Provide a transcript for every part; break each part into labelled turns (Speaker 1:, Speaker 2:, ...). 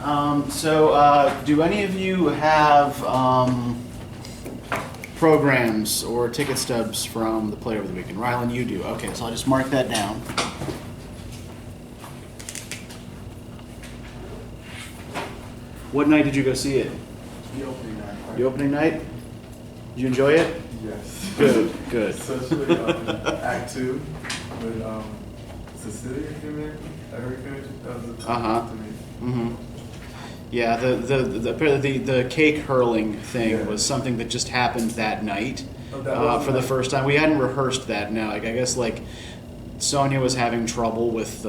Speaker 1: Do any of you have programs or ticket stubs from the Player of the Weekend? Rylan, you do. Okay, so I'll just mark that down. What night did you go see it?
Speaker 2: The opening night.
Speaker 1: The opening night? Did you enjoy it?
Speaker 2: Yes.
Speaker 1: Good, good.
Speaker 2: Especially Act 2 with Cecilia came in. I heard that was a to me.
Speaker 1: Mm-hmm. Yeah, the cake hurling thing was something that just happened that night for the first time. We hadn't rehearsed that. No, I guess Sonia was having trouble with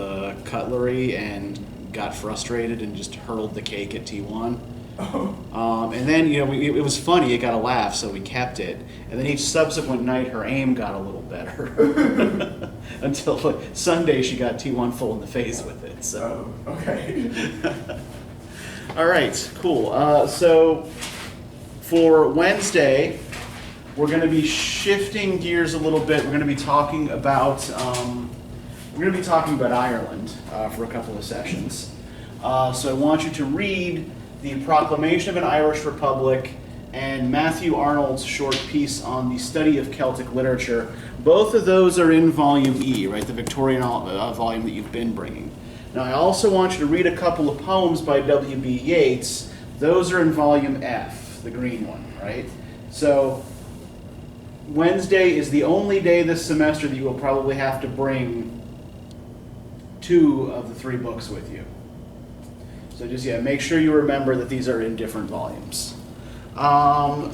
Speaker 1: cutlery and got frustrated and just hurled the cake at T1. And then it was funny. It got a laugh, so we kept it. And then each subsequent night, her aim got a little better until Sunday she got T1 full in the face with it. So
Speaker 2: okay.
Speaker 1: All right, cool. So for Wednesday, we're going to be shifting gears a little bit. We're going to be talking about Ireland for a couple of sessions. So I want you to read the Proclamation of an Irish Republic and Matthew Arnold's short piece on the study of Celtic literature. Both of those are in Volume E, right? The Victorian volume that you've been bringing. Now, I also want you to read a couple of poems by W.B. Yeats. Those are in Volume F, the green one, right? So Wednesday is the only day this semester that you will probably have to bring 2 of the 3 books with you. So just, make sure you remember that these are in different volumes.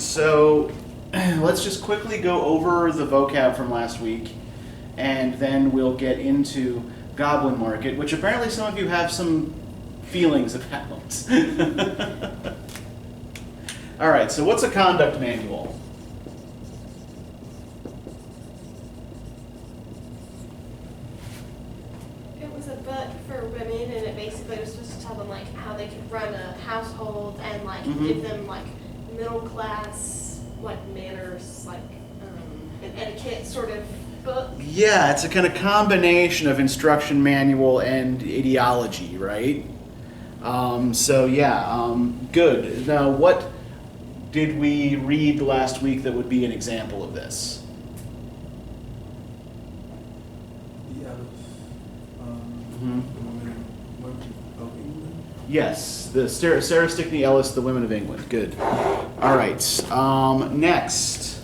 Speaker 1: So let's just quickly go over the vocab from last week, and then we'll get into Goblin Market, which apparently some of you have some feelings about. All right, so what's a conduct manual?
Speaker 3: It was a book for women, and it basically was supposed to tell them how they could run a household and give them middle class manners, an etiquette sort of book.
Speaker 1: Yeah, it's a kind of combination of instruction manual and ideology, right? Good. Now, what did we read last week that would be an example of this?
Speaker 2: The Women of England?
Speaker 1: Yes, the Sarah Stickney Ellis, The Women of England. Good. All right. Next,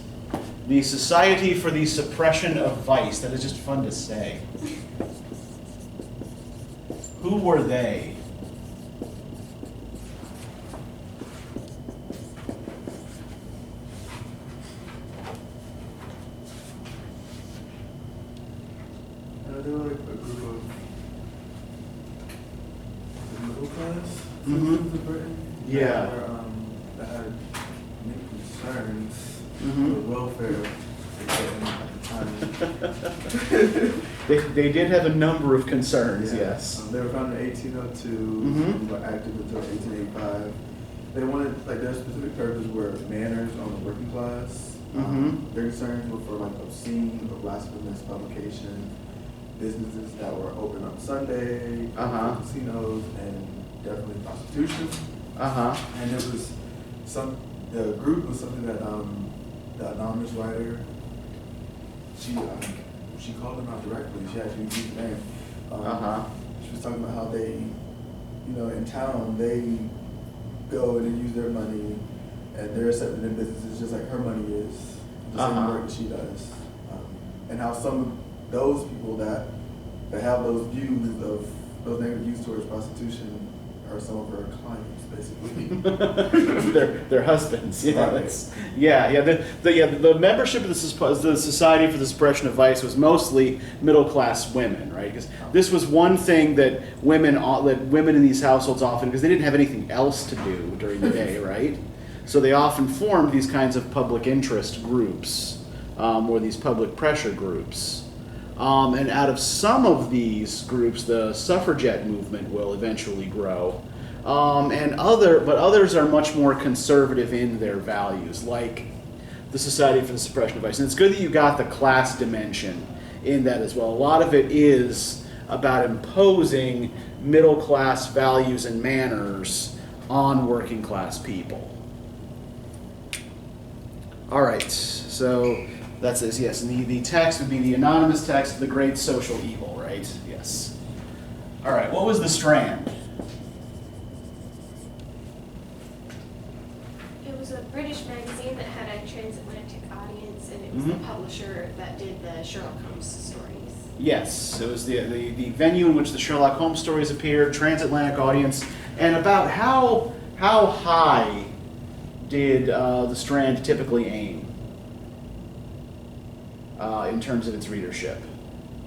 Speaker 1: the Society for the Suppression of Vice. That is just fun to say. Who were they?
Speaker 2: They were a group of the middle class citizens of Britain.
Speaker 1: Yeah.
Speaker 2: That had many concerns with welfare at the time.
Speaker 1: They did have a number of concerns, yes.
Speaker 2: They were founded in 1802, were active until 1885. They wanted, their specific purpose were manners on the working class. Their concerns were for obscene or blasphemous publication, businesses that were open on Sunday, casinos, and definitely prostitution. And it was the group was something that the anonymous writer, she called them out directly. She actually used his name. She was talking about how they, in town, they go and they use their money and they're accepted in businesses just like her money is, the same work that she does. And how some of those people that have those views of those negative views towards prostitution are some of her clients, basically.
Speaker 1: their husbands. Yeah,
Speaker 2: Right.
Speaker 1: The membership of the Society for the Suppression of Vice was mostly middle class women, right? Because this was one thing that women in these households often, because they didn't have anything else to do during the day, right? So they often formed these kinds of public interest groups or these public pressure groups. And out of some of these groups, the suffragette movement will eventually grow. But others are much more conservative in their values, like the Society for the Suppression of Vice. And it's good that you got the class dimension in that as well. A lot of it is about imposing middle class values and manners on working class people. All right, so that's this, yes, and the text would be the anonymous text of the great social evil, right? Yes. All right, what was the Strand?
Speaker 3: It was a British magazine that had a transatlantic audience, and it was the publisher that did the Sherlock Holmes stories.
Speaker 1: Yes, it was the venue in which the Sherlock Holmes stories appeared, transatlantic audience, and about how high did the Strand typically aim in terms of its readership?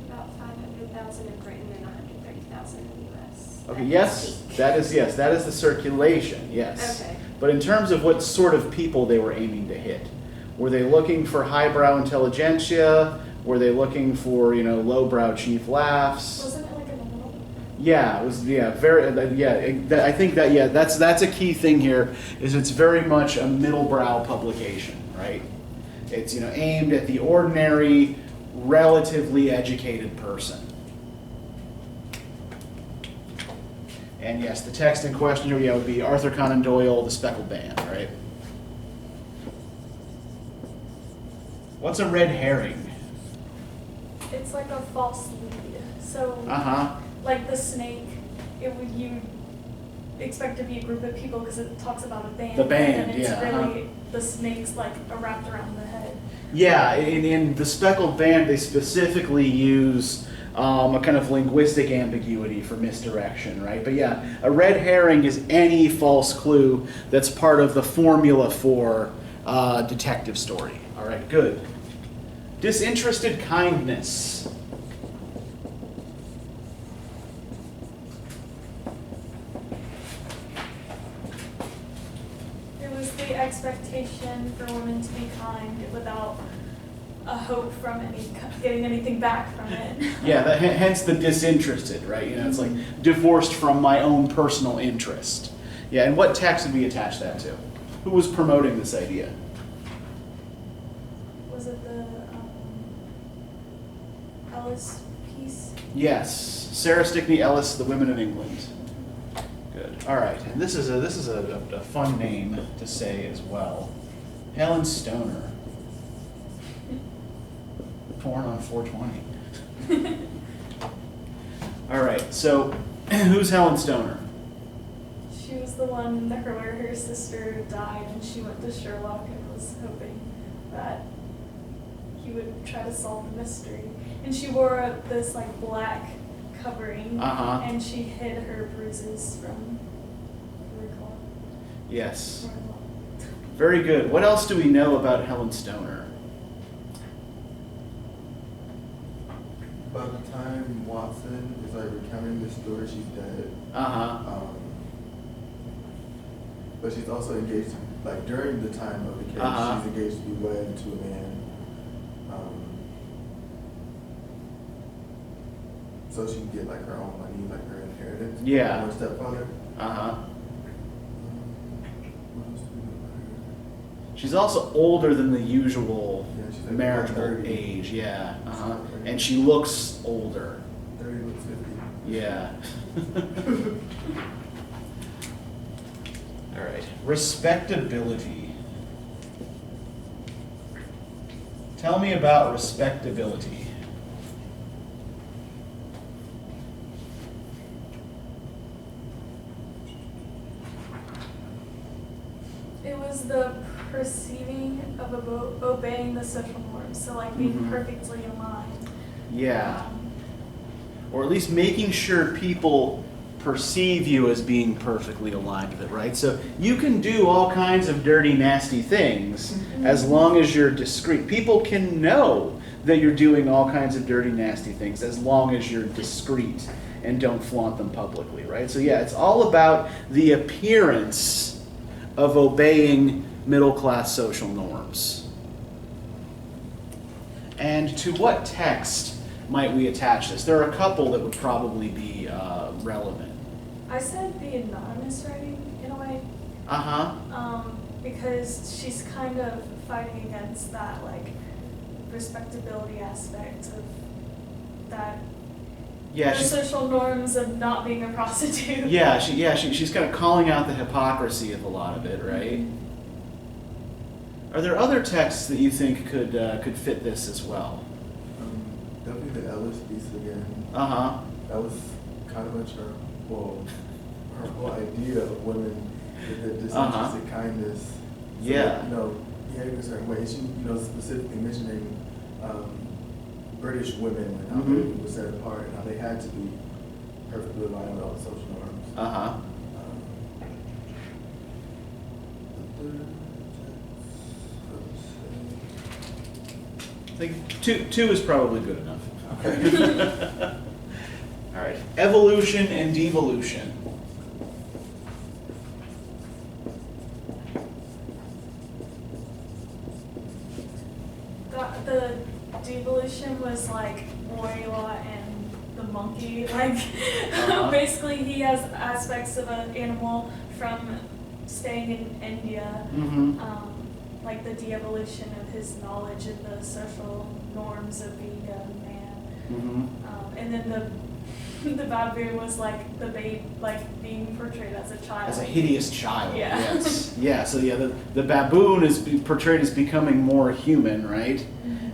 Speaker 3: About 500,000 in Britain and 130,000 in the U.S.
Speaker 1: Okay, yes, that is the circulation, yes.
Speaker 3: Okay.
Speaker 1: But in terms of what sort of people they were aiming to hit, were they looking for highbrow intelligentsia? Were they looking for, lowbrow cheap laughs?
Speaker 3: Wasn't it like in the middle?
Speaker 1: Yeah, it was. Yeah, very. I think that. Yeah, that's a key thing here. Is it's very much a middlebrow publication, right? It's aimed at the ordinary, relatively educated person. And yes, the text in question here, would be Arthur Conan Doyle, The Speckled Band, right? What's a red herring?
Speaker 4: It's like a false lead. So,
Speaker 1: Uh-huh.
Speaker 4: like the snake, you expect to be a group of people because it talks about a band.
Speaker 1: The band,
Speaker 4: and it's
Speaker 1: yeah,
Speaker 4: really the snake's like wrapped around the head.
Speaker 1: Yeah, in The Speckled Band, they specifically use a kind of linguistic ambiguity for misdirection, right? But yeah, a red herring is any false clue that's part of the formula for detective story. All right, good. Disinterested kindness.
Speaker 4: It was the expectation for women to be kind without a hope from getting anything back from it.
Speaker 1: Yeah, hence the disinterested, right? It's like divorced from my own personal interest. Yeah, and what text would we attach that to? Who was promoting this idea?
Speaker 4: Was it the Ellis piece?
Speaker 1: Yes, Sarah Stickney Ellis, The Women of England. Good. All right, and this is a fun name to say as well. Helen Stoner. Porn on 420. All right, so who's Helen Stoner?
Speaker 4: She was the one where her sister died and she went to Sherlock and was hoping that he would try to solve the mystery. And she wore this like black covering and she hid her bruises from the claw.
Speaker 1: Yes. Very good. What else do we know about Helen Stoner?
Speaker 2: By the time Watson is like recounting this story, she's dead. But she's also engaged, like during the time of the case, she's engaged to be wed to a man. So she can get like her own money, like her inheritance.
Speaker 1: Yeah.
Speaker 2: From her stepfather.
Speaker 1: Uh-huh.
Speaker 2: What else do we know about her?
Speaker 1: She's also older than the usual
Speaker 2: Yeah, she's like
Speaker 1: marriageable
Speaker 2: 30.
Speaker 1: age. Yeah. And she looks older.
Speaker 2: 30 looks 50.
Speaker 1: Yeah. All right. Respectability. Tell me about respectability.
Speaker 4: It was the perceiving of obeying the social norms, so like being perfectly in line.
Speaker 1: Yeah. Or at least making sure people perceive you as being perfectly aligned with it, right? So you can do all kinds of dirty, nasty things as long as you're discreet. People can know that you're doing all kinds of dirty, nasty things as long as you're discreet and don't flaunt them publicly, right? So yeah, it's all about the appearance of obeying middle-class social norms. And to what text might we attach this? There are a couple that would probably be relevant.
Speaker 4: I said the anonymous writing in a way. Because she's kind of fighting against that like respectability aspect of that
Speaker 1: Yeah,
Speaker 4: the social norms of not being a prostitute.
Speaker 1: she's kind of calling out the hypocrisy of a lot of it, right? Are there other texts that you think could fit this as well?
Speaker 2: Definitely the Ellis piece again.
Speaker 1: Uh-huh.
Speaker 2: That was kind of much her whole idea of women with their disinterested kindness. So
Speaker 1: Yeah.
Speaker 2: that, behaving a certain way. She, specifically mentioning British women and how they were set apart and how they had to be perfectly aligned with all the social norms.
Speaker 1: Uh-huh. I think two is probably good enough. All right. Evolution and devolution.
Speaker 4: The devolution was like Moira and the monkey. Like, basically, he has aspects of an animal from staying in India. Like the de-evolution of his knowledge and the social norms of being a man. And then the baboon was like the babe, like being portrayed as a child.
Speaker 1: As a hideous child.
Speaker 4: Yeah.
Speaker 1: Yes. Yeah. So yeah, the baboon is portrayed as becoming more human, right?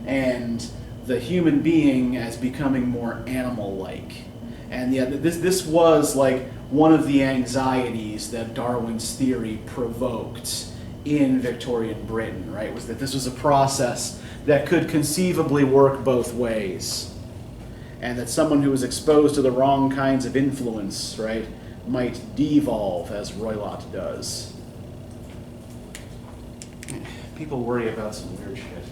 Speaker 1: And the human being as becoming more animal-like. And yeah, this was like one of the anxieties that Darwin's theory provoked in Victorian Britain, right? Was that this was a process that could conceivably work both ways. And that someone who was exposed to the wrong kinds of influence, right, might devolve as Roylott does. People worry about some weird shit.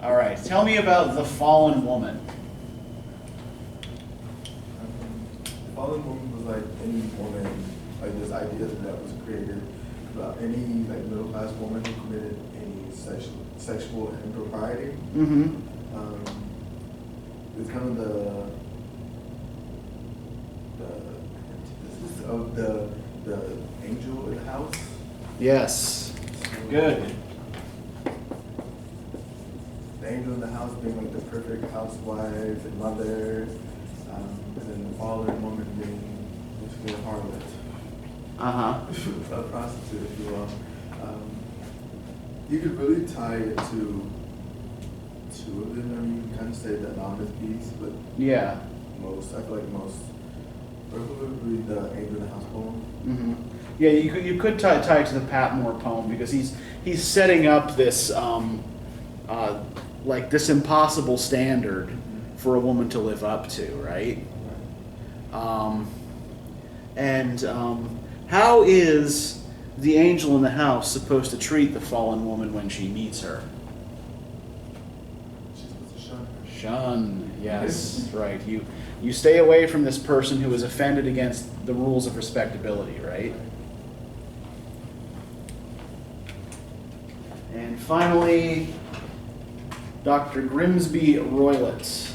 Speaker 1: All right, tell me about the fallen woman.
Speaker 2: The fallen woman was like any woman, like this idea that was created about any like middle class woman who committed any sexual impropriety. It's kind of the angel in the house.
Speaker 1: Yes. Good.
Speaker 2: The angel in the house being like the perfect housewife and mother, and then the fallen woman being basically a harlot. A prostitute, if you will. You could really tie it to two of them. I mean, you can kind of say the anonymous piece, but
Speaker 1: Yeah.
Speaker 2: I feel like most, or who would read the angel in the house poem?
Speaker 1: Yeah, you could tie it to the Patmore poem because he's setting up this like this impossible standard for a woman to live up to, right? How is the angel in the house supposed to treat the fallen woman when she meets her?
Speaker 2: She's supposed to shun her.
Speaker 1: Shun, yes, right. You stay away from this person who is offended against the rules of respectability, right? And finally, Dr. Grimsby Roylott.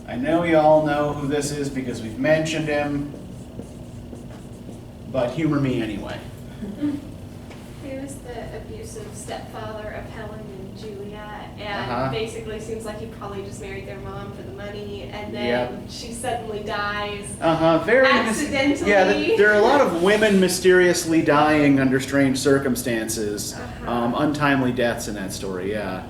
Speaker 1: I know you all know who this is because we've mentioned him, but humor me anyway.
Speaker 3: He was the abusive stepfather of Helen and Julia, and basically seems like he probably just married their mom for the money, and then she suddenly dies.
Speaker 1: Very
Speaker 3: accidentally.
Speaker 1: Yeah, there are a lot of women mysteriously dying under strange circumstances, untimely deaths in that story. Yeah.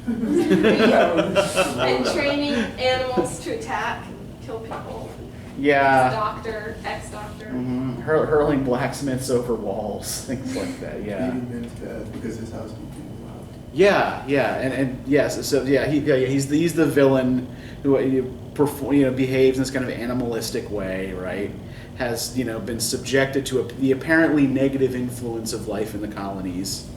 Speaker 3: And training animals to attack and kill people.
Speaker 1: Yeah.
Speaker 3: Ex-doctor.
Speaker 1: Hurling blacksmiths over walls, things like that. Yeah.
Speaker 2: Beating men to death because his housekeeping.
Speaker 1: Yeah, and yes, so yeah, he's the villain who behaves in this kind of animalistic way, right? Has been subjected to the apparently negative influence of life in the colonies.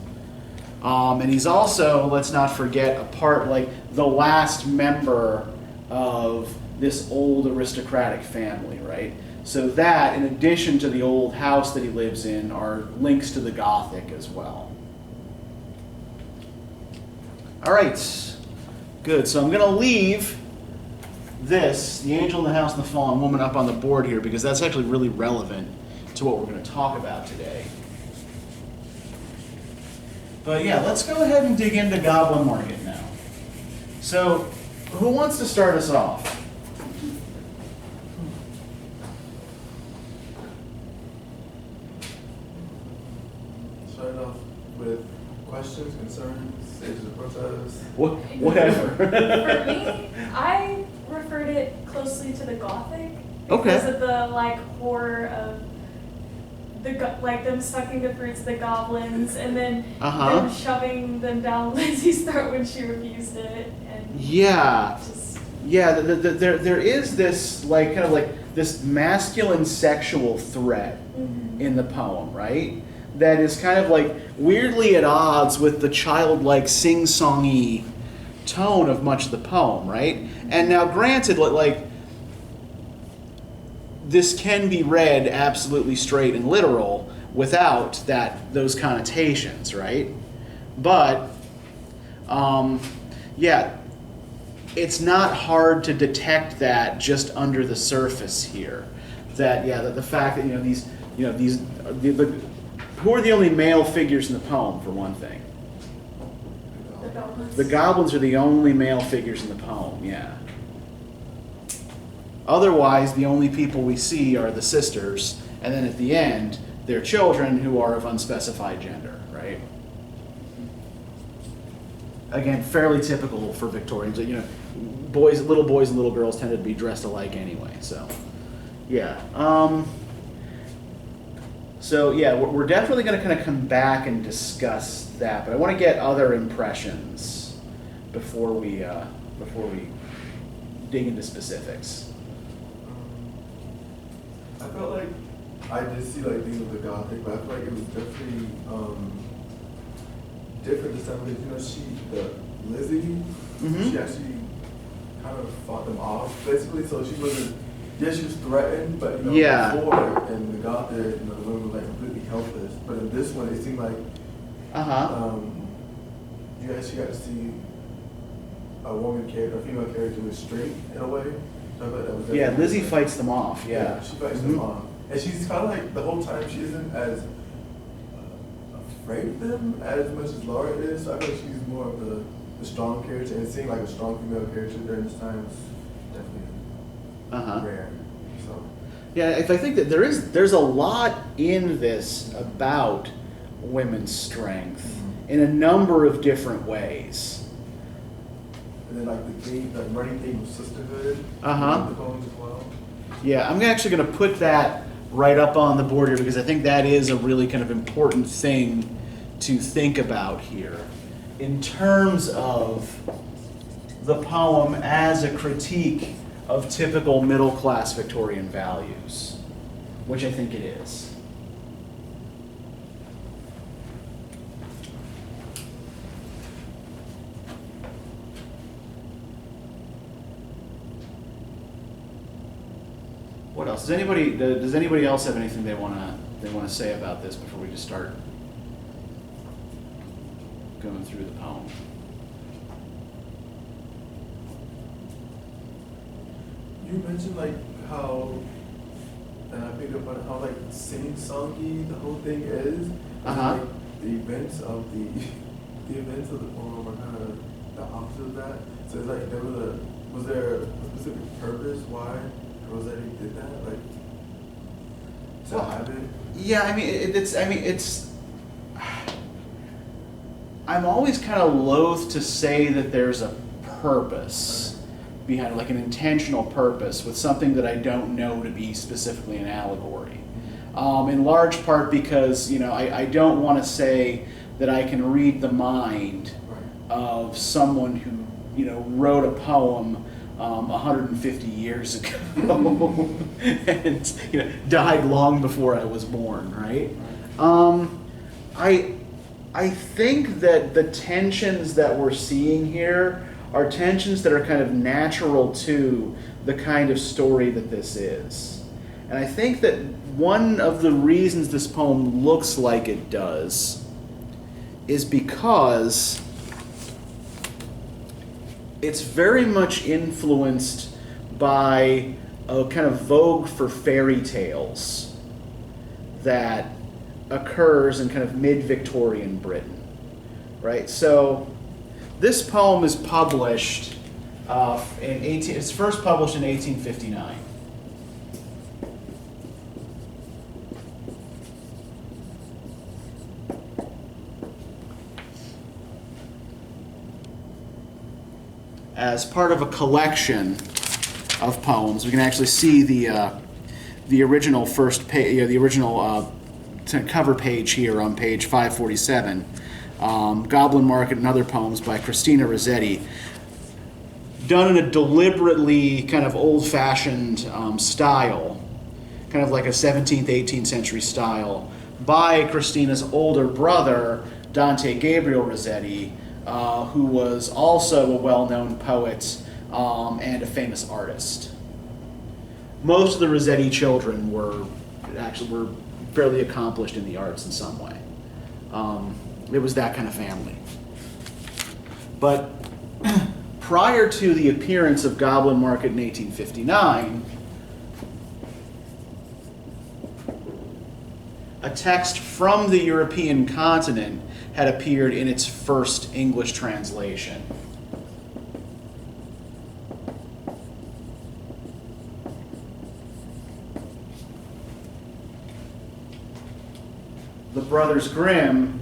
Speaker 1: And he's also, let's not forget, the last member of this old aristocratic family, right? So that, in addition to the old house that he lives in, are links to the Gothic as well. All right, good. So I'm going to leave the angel in the house and the fallen woman up on the board here because that's actually really relevant to what we're going to talk about today. But yeah, let's go ahead and dig into Goblin Market now. So, who wants to start us off?
Speaker 2: Start off with questions, concerns, stages of protest.
Speaker 1: Whatever.
Speaker 4: For me, I referred it closely to the Gothic because
Speaker 1: Okay.
Speaker 4: of the like horror of like them sucking the fruits of the goblins and then them shoving them down Lizzie's throat when she refused it. And
Speaker 1: Yeah.
Speaker 4: just
Speaker 1: Yeah, there is this like kind of like this masculine sexual threat in the poem, right? That is kind of like weirdly at odds with the childlike sing-songy tone of much of the poem, right? And now granted, like this can be read absolutely straight and literal without those connotations, right? But yeah, it's not hard to detect that just under the surface here. That the fact that who are the only male figures in the poem, for one thing?
Speaker 4: the goblins.
Speaker 1: The goblins are the only male figures in the poem, yeah. Otherwise, the only people we see are the sisters, and then at the end, their children who are of unspecified gender, right? Again, fairly typical for Victorians. Little boys and little girls tended to be dressed alike anyway, so yeah. So yeah, we're definitely going to kind of come back and discuss that, but I want to get other impressions before we dig into specifics.
Speaker 2: I felt like I did see like things with the Gothic, but I feel like it was definitely different this time because Lizzie, she actually kind of fought them off basically. So she wasn't. Yes, she was threatened, but before in the Gothic, the women were like completely helpless. But in this one, it seemed like you actually got to see a female character with strength in a way. So I thought that was
Speaker 1: Lizzie fights them off. Yeah,
Speaker 2: she fights them off, and she's kind of like the whole time she isn't as afraid of them as much as Laura is. So I feel like she's more of the strong character, and seeing like a strong female character during this time is definitely rare. So
Speaker 1: yeah, I think that there's a lot in this about women's strength in a number of different ways.
Speaker 2: And then like the running theme of sisterhood. The poems as well.
Speaker 1: Yeah, I'm actually going to put that right up on the board here because I think that is a really kind of important thing to think about here in terms of the poem as a critique of typical middle-class Victorian values, which I think it is. What else? Does anybody else have anything they want to say about this before we just start going through the poem?
Speaker 2: You mentioned like how, and I picked up on how like sing-songy the whole thing is. Like, the events of the poem are kind of the opposite of that. So it's like was there a specific purpose why Rossetti did that? Like to have it?
Speaker 1: Yeah, it's. I'm always kind of loath to say that there's a purpose behind, like an intentional purpose with something that I don't know to be specifically an allegory. In large part because, I don't want to say that I can read the mind of someone who, wrote a poem 150 years ago and died long before I was born, right? I think that the tensions that we're seeing here are tensions that are kind of natural to the kind of story that this is. And I think that one of the reasons this poem looks like it does is because it's very much influenced by a kind of vogue for fairy tales that occurs in kind of mid-Victorian Britain, right? So this poem is published it's first published in 1859. As part of a collection of poems. We can actually see the original first page, the original cover page here on page 547. Goblin Market and Other Poems by Christina Rossetti, done in a deliberately kind of old-fashioned style, kind of like a 17th, 18th century style, by Christina's older brother, Dante Gabriel Rossetti, who was also a well-known poet and a famous artist. Most of the Rossetti children were fairly accomplished in the arts in some way. It was that kind of family. But prior to the appearance of Goblin Market in 1859, a text from the European continent had appeared in its first English translation. The Brothers Grimm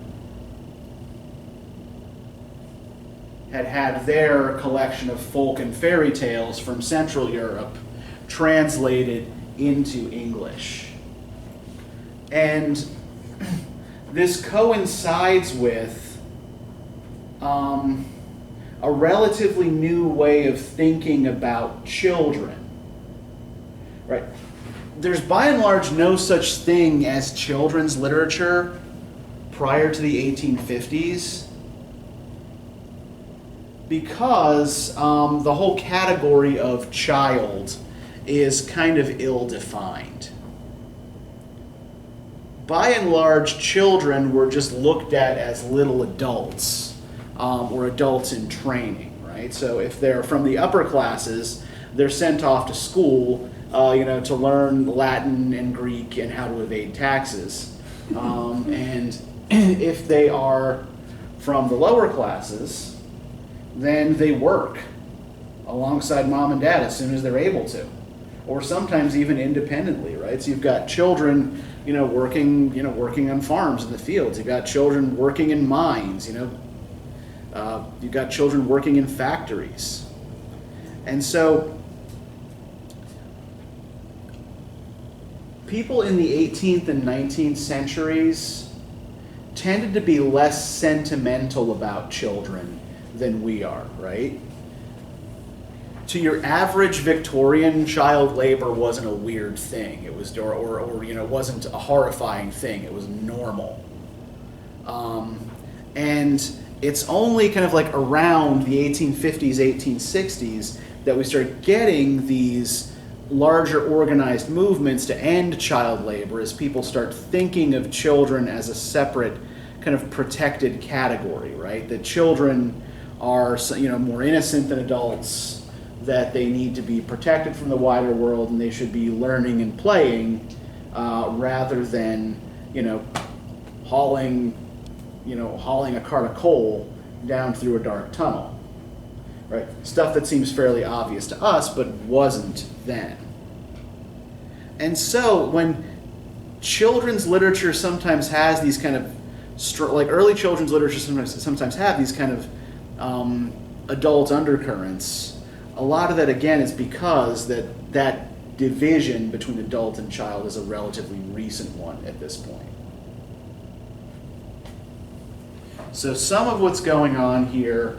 Speaker 1: had their collection of folk and fairy tales from Central Europe translated into English. And this coincides with a relatively new way of thinking about children, right? There's by and large no such thing as children's literature prior to the 1850s because the whole category of child is kind of ill-defined. By and large, children were just looked at as little adults or adults in training, right? So if they're from the upper classes, they're sent off to school, to learn Latin and Greek and how to evade taxes. And if they are from the lower classes, then they work alongside mom and dad as soon as they're able to, or sometimes even independently, right? So you've got children, working on farms in the fields. You've got children working in mines, you've got children working in factories. And so people in the 18th and 19th centuries tended to be less sentimental about children than we are, right? To your average Victorian, child labor wasn't a weird thing. It was, it wasn't a horrifying thing. It was normal. And it's only kind of like around the 1850s, 1860s that we start getting these larger organized movements to end child labor as people start thinking of children as a separate kind of protected category, right? That children are, more innocent than adults, that they need to be protected from the wider world and they should be learning and playing rather than, hauling a cart of coal down through a dark tunnel, right? Stuff that seems fairly obvious to us, but wasn't then. And so when children's literature sometimes has these kind of, early children's literature sometimes have these kind of adult undercurrents, a lot of that, again, is because that division between adult and child is a relatively recent one at this point. So some of what's going on here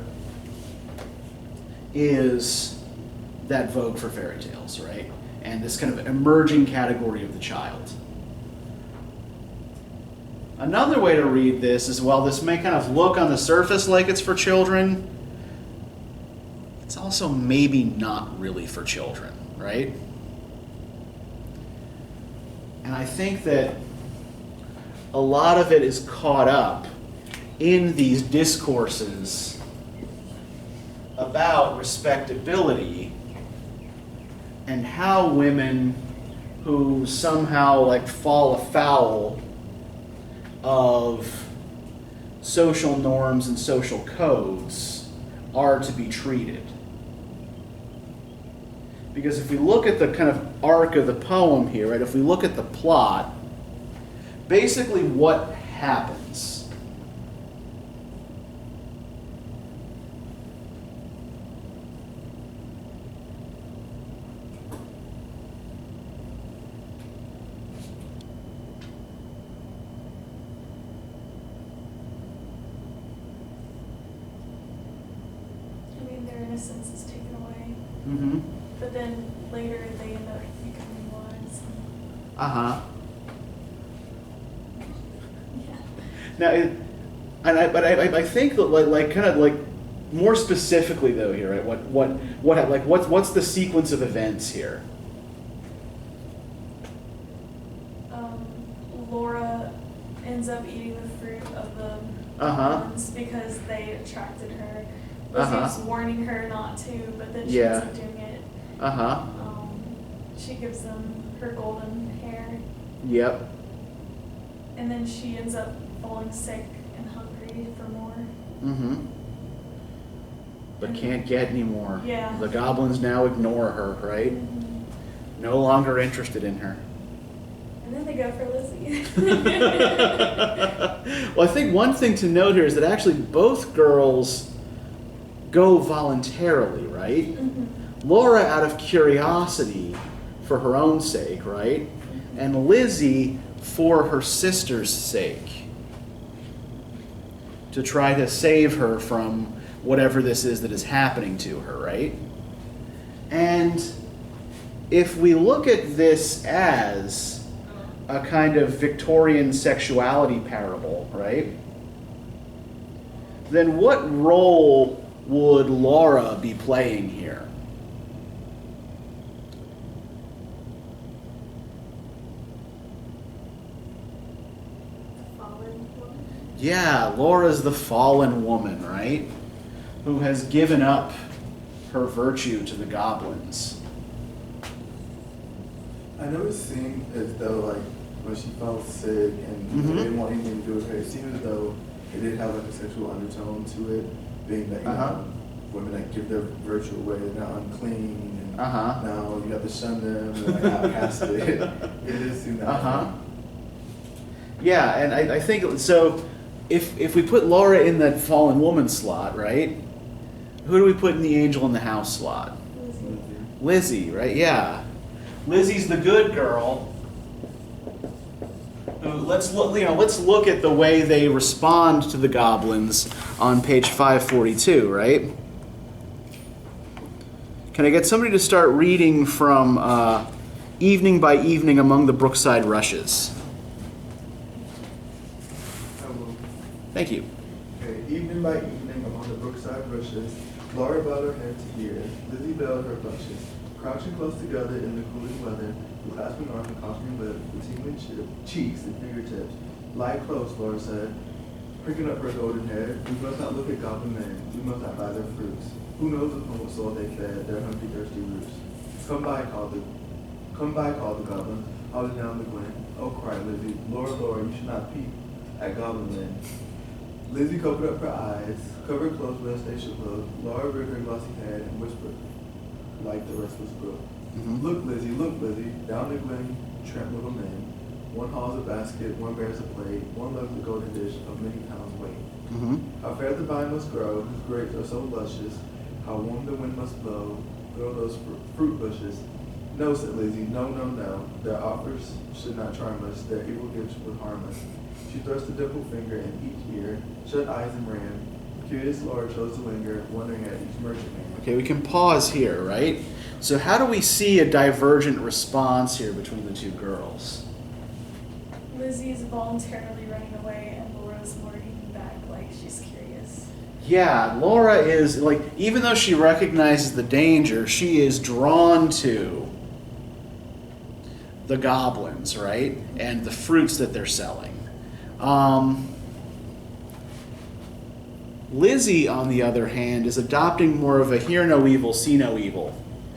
Speaker 1: is that vogue for fairy tales, right? And this kind of emerging category of the child. Another way to read this is, while this may kind of look on the surface like it's for children, it's also maybe not really for children, right? And I think that a lot of it is caught up in these discourses about respectability and how women who somehow like fall afoul of social norms and social codes are to be treated. Because if we look at the kind of arc of the poem here, right, if we look at the plot, basically what happens?
Speaker 4: I mean, their innocence is taken away,
Speaker 1: Mm-hmm.
Speaker 4: but then later they end up becoming wise.
Speaker 1: Uh-huh.
Speaker 4: Yeah.
Speaker 1: Now, but I think that like kind of like more specifically though here, right? What's the sequence of events here?
Speaker 4: Laura ends up eating the fruit of the
Speaker 1: Uh-huh.
Speaker 4: ones because they attracted her.
Speaker 1: Uh-huh.
Speaker 4: Lizzie's warning her not to, but then she
Speaker 1: Yeah.
Speaker 4: ends up doing it.
Speaker 1: Uh-huh.
Speaker 4: She gives them her golden hair,
Speaker 1: Yep.
Speaker 4: and then she ends up falling sick and hungry for more.
Speaker 1: Mm-hmm. But can't get any more.
Speaker 4: Yeah.
Speaker 1: The goblins now ignore her, right? No longer interested in her.
Speaker 4: And then they go for Lizzie.
Speaker 1: Well, I think one thing to note here is that actually both girls go voluntarily, right? Laura out of curiosity for her own sake, right? And Lizzie for her sister's sake. To try to save her from whatever this is that is happening to her, right? And if we look at this as a kind of Victorian sexuality parable, right? Then what role would Laura be playing here?
Speaker 4: Fallen woman.
Speaker 1: Yeah, Laura's the fallen woman, right? Who has given up her virtue to the goblins.
Speaker 2: I know it seemed as though, like, when she fell sick and
Speaker 1: Mhm.
Speaker 2: they didn't want anything to do with her, it seemed as though it did have like a sexual undertone to it, being that, you
Speaker 1: Uh-huh.
Speaker 2: know, women that give their virtue away, they're now unclean, and
Speaker 1: Uh-huh.
Speaker 2: now you have to shun them, and like outcasted. It did seem that
Speaker 1: Uh-huh.
Speaker 2: way.
Speaker 1: Yeah, and I think, so if we put Laura in that fallen woman slot, right? Who do we put in the angel in the house slot? Lizzie, right? Yeah. Lizzie's the good girl. Let's look at the way they respond to the goblins on page 542, right? Can I get somebody to start reading from Evening by Evening Among the Brookside Rushes?
Speaker 2: I will.
Speaker 1: Thank you.
Speaker 2: Okay, evening by evening among the brookside bushes, Laura bowed her head to hear, Lizzie veiled her blushes. Crouching close together in the cooling weather, with clasping arms and cautioning lips, with tingling cheeks and fingertips. Lie close, Laura said, pricking up her golden hair. We must not look at goblin men, we must not buy their fruits. Who knows upon what soul they fed, their hungry, thirsty roots. Come by, called the goblin, holding down the glen. Oh, cried Lizzie, Laura, Laura, you should not peep at goblin men. Lizzie covered up her eyes, covered close with her station clothes. Laura reared her glossy head and whispered, like the restless brook.
Speaker 1: Mhm.
Speaker 2: Look, Lizzie, down the glen tramp little men. One hauls a basket, one bears a plate, one lugs a golden dish of many pounds weight.
Speaker 1: Mm-hmm.
Speaker 2: How fair the vine must grow, whose grapes are so luscious. How warm the wind must blow, grow those fruit bushes. No, said Lizzie, no, no, no. Their offers should not charm us, their evil gifts would harm us. She thrust a dimpled finger in each ear, shut eyes and ran. Curious Laura chose to linger, wondering at each merchant man.
Speaker 1: Okay, we can pause here, right? So how do we see a divergent response here between the two girls?
Speaker 4: Lizzie's voluntarily running away, and Laura's lurking back like she's curious.
Speaker 1: Yeah, Laura is, like, even though she recognizes the danger, she is drawn to the goblins, right? And the fruits that they're selling. Lizzie, on the other hand, is adopting more of a hear no evil, see no evil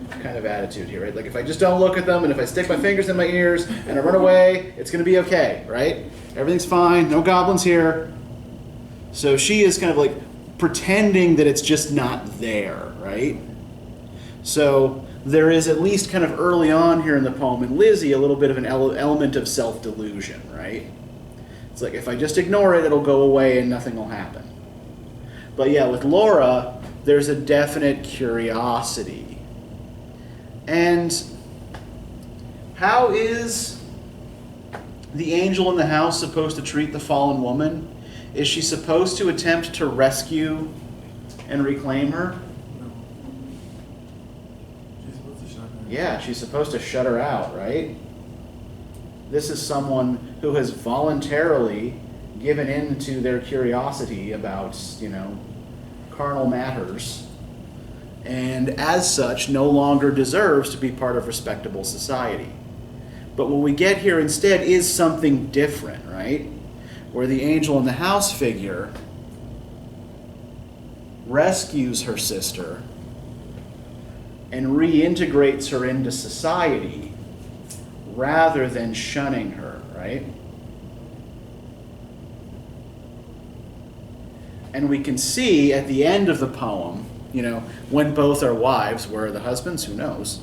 Speaker 1: kind of attitude here, right? Like if I just don't look at them and if I stick my fingers in my ears and I run away, it's going to be okay, right? Everything's fine, no goblins here. So she is kind of like pretending that it's just not there, right? So there is at least kind of early on here in the poem in Lizzie a little bit of an element of self-delusion, right? It's like if I just ignore it, it'll go away and nothing will happen. But yeah, with Laura, there's a definite curiosity. And how is the angel in the house supposed to treat the fallen woman? Is she supposed to attempt to rescue and reclaim her?
Speaker 2: No. She's supposed to shut her.
Speaker 1: Yeah, she's supposed to shut her out, right? This is someone who has voluntarily given in to their curiosity about, carnal matters, and as such no longer deserves to be part of respectable society. But what we get here instead is something different, right? Where the angel in the house figure rescues her sister and reintegrates her into society rather than shunning her, right? And we can see at the end of the poem, when both are wives, where are the husbands? Who knows?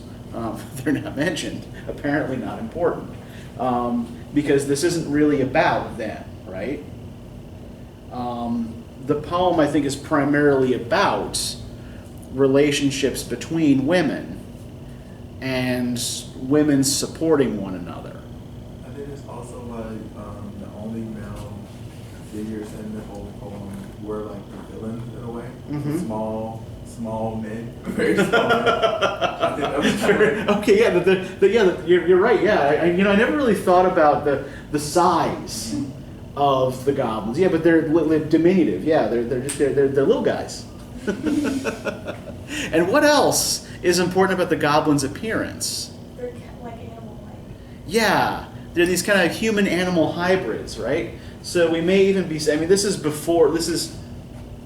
Speaker 1: They're not mentioned. Apparently not important. Because this isn't really about them, right? The poem, I think, is primarily about relationships between women and women supporting one another.
Speaker 2: I think it's also like the only male figures in the whole poem were like the villains in a way.
Speaker 1: Mhm.
Speaker 2: Small men, very small men. I think that was true.
Speaker 1: Okay, yeah, you're right. Yeah, I never really thought about the size of the goblins. Yeah, but they're diminutive. Yeah, they're little guys. And what else is important about the goblins' appearance?
Speaker 4: They're like animal-like.
Speaker 1: Yeah, they're these kind of human-animal hybrids, right? So we may even be, this is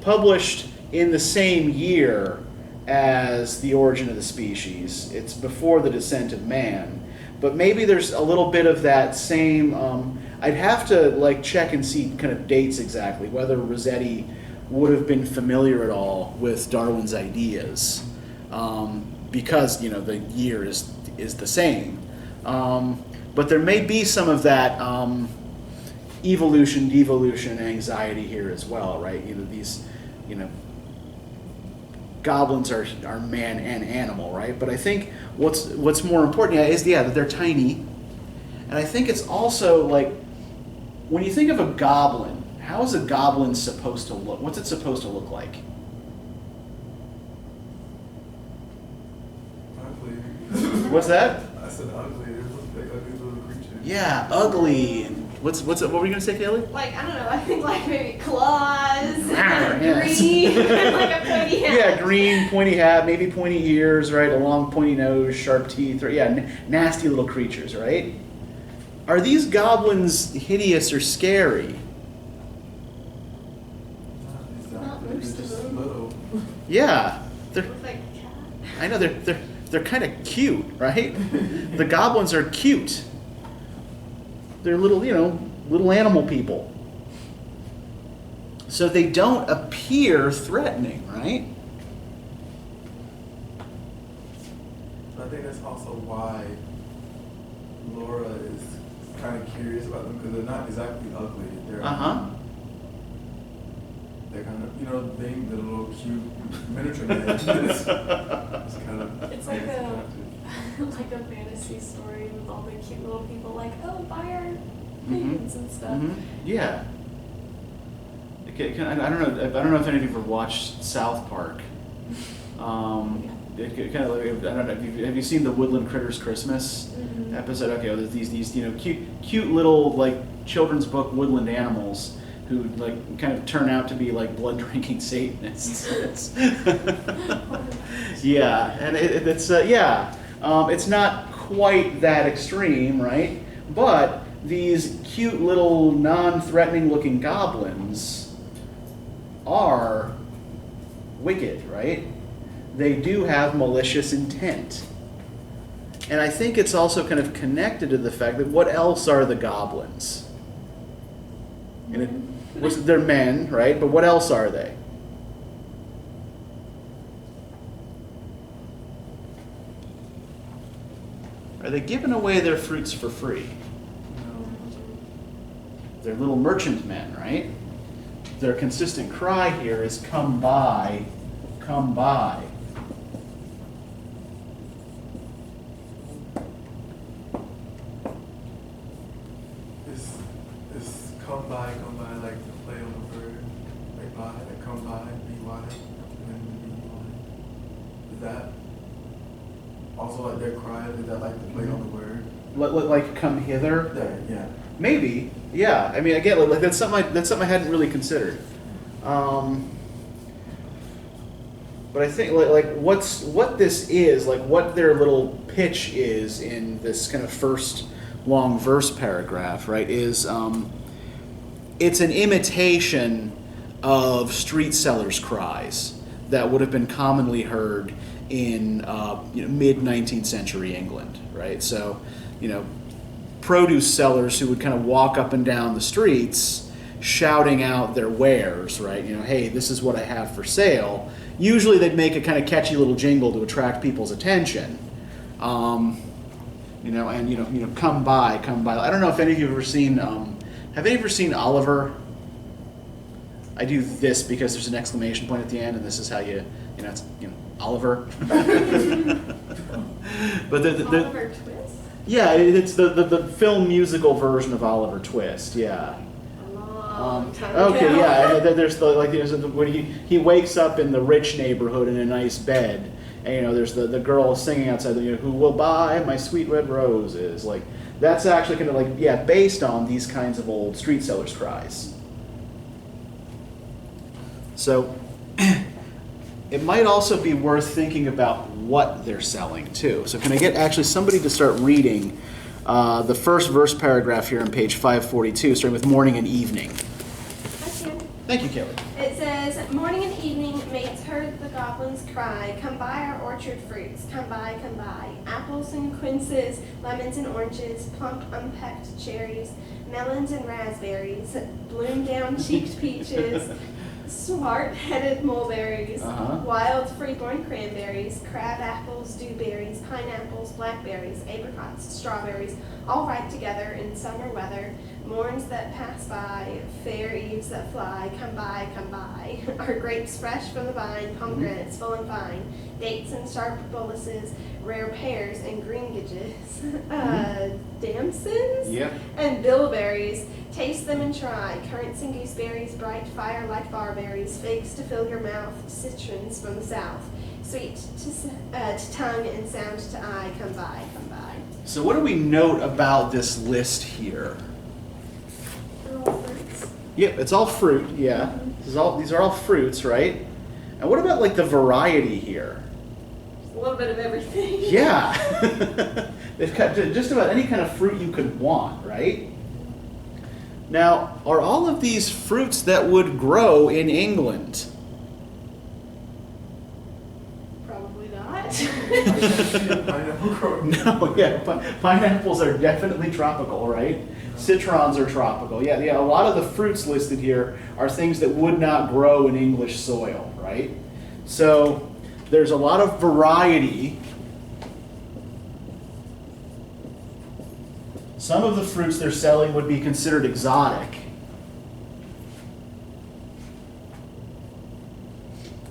Speaker 1: published in the same year as The Origin of the Species. It's before The Descent of Man. But maybe there's a little bit of that same, I'd have to check and see kind of dates exactly, whether Rossetti would have been familiar at all with Darwin's ideas. Because, the year is the same. But there may be some of that evolution, devolution anxiety here as well, right? These, goblins are man and animal, right? But I think what's more important is that they're tiny. And I think it's also when you think of a goblin, how is a goblin supposed to look? What's it supposed to look like?
Speaker 2: Ugly.
Speaker 1: What's that?
Speaker 2: I said ugly. They're those big, ugly little creatures.
Speaker 1: Yeah, ugly. And what were you gonna say, Kaylee?
Speaker 3: I don't know, I think maybe claws, and
Speaker 1: yes.
Speaker 3: green, and a pointy hat.
Speaker 1: Yeah, green, pointy hat, maybe pointy ears, right? A long pointy nose, sharp teeth, or nasty little creatures, right? Are these goblins hideous or scary?
Speaker 3: Not
Speaker 2: They're
Speaker 3: most of
Speaker 2: just
Speaker 3: them.
Speaker 2: little.
Speaker 1: Yeah, they're.
Speaker 3: Looks like a cat.
Speaker 1: I know they're kind of cute, right? The goblins are cute. They're little, little animal people. So they don't appear threatening, right?
Speaker 2: I think that's also why Laura is kind of curious about them because they're not exactly ugly. They're they're kind of being the little cute miniature man. It's kind of
Speaker 4: It's like a fantasy story with all the cute little people fire things and stuff.
Speaker 1: Mm-hmm. Yeah. Okay, I don't know if any of you ever watched South Park. It kind of I don't know. Have you seen the Woodland Critters Christmas episode? Okay, well, there's these cute little children's book woodland animals who kind of turn out to be blood drinking Satanists. Yeah, and it's not quite that extreme, right? But these cute little non-threatening looking goblins are wicked, right? they do have malicious intent. And I think it's also kind of connected to the fact that what else are the goblins? And they're men, right? But what else are they? Are they giving away their fruits for free? They're little merchant men, right? Their consistent cry here is, come buy, come buy.
Speaker 2: Is come by like the play on the word, like buy, like come by, B-Y, and B-Y. Is that also like their cry? Is that like the play on the word?
Speaker 1: Like come hither?
Speaker 2: Yeah.
Speaker 1: Maybe, yeah. I mean, again, like that's something I hadn't really considered. But I think like what this is, like what their little pitch is in this kind of first long verse paragraph, right? Is it's an imitation of street sellers' cries that would have been commonly heard in mid 19th century England, right? So, produce sellers who would kind of walk up and down the streets shouting out their wares, right? Hey, this is what I have for sale. Usually they'd make a kind of catchy little jingle to attract people's attention. Come by, come by. I don't know if any of you have ever seen, have any ever seen Oliver? I do this because there's an exclamation point at the end, and this is how it's, Oliver. But
Speaker 3: Oliver Twist?
Speaker 1: Yeah, it's the film musical version of Oliver Twist. Yeah. Okay, yeah. There's when he wakes up in the rich neighborhood in a nice bed, and there's the girl singing outside. Who will buy my sweet red roses? Like that's actually kind of based on these kinds of old street sellers' cries. So it might also be worth thinking about what they're selling too. So can I get actually somebody to start reading the first verse paragraph here on page 542, starting with morning and evening. Thank you, Kelly.
Speaker 3: It says, morning and evening mates heard the goblins cry, come buy our orchard fruits, come buy, apples and quinces, lemons and oranges, plump unpecked cherries, melons and raspberries, bloom down cheeked peaches, smart-headed mulberries, wild freeborn cranberries, crab apples, dewberries, pineapples, blackberries, apricots, strawberries, all ripe together in summer weather, morns that pass by, fair eves that fly, come buy, our grapes fresh from the vine, pomegranates full and fine, dates and sharp boluses, rare pears and greengages, damsons, and bilberries. Taste them and try. Currants and gooseberries, bright fire like barberries, figs to fill your mouth, citrons from the south, sweet to tongue and sound to eye. Come buy.
Speaker 1: So what do we note about this list here?
Speaker 4: They're all fruits.
Speaker 1: Yep, it's all fruit. Yeah, these are all fruits, right? And what about the variety here?
Speaker 3: A little bit of everything.
Speaker 1: Yeah, they've got just about any kind of fruit you could want, right? Now, are all of these fruits that would grow in England?
Speaker 3: Probably not.
Speaker 1: No, yeah, pineapples are definitely tropical, right? Citrons are tropical. Yeah, a lot of the fruits listed here are things that would not grow in English soil, right? So there's a lot of variety. Some of the fruits they're selling would be considered exotic.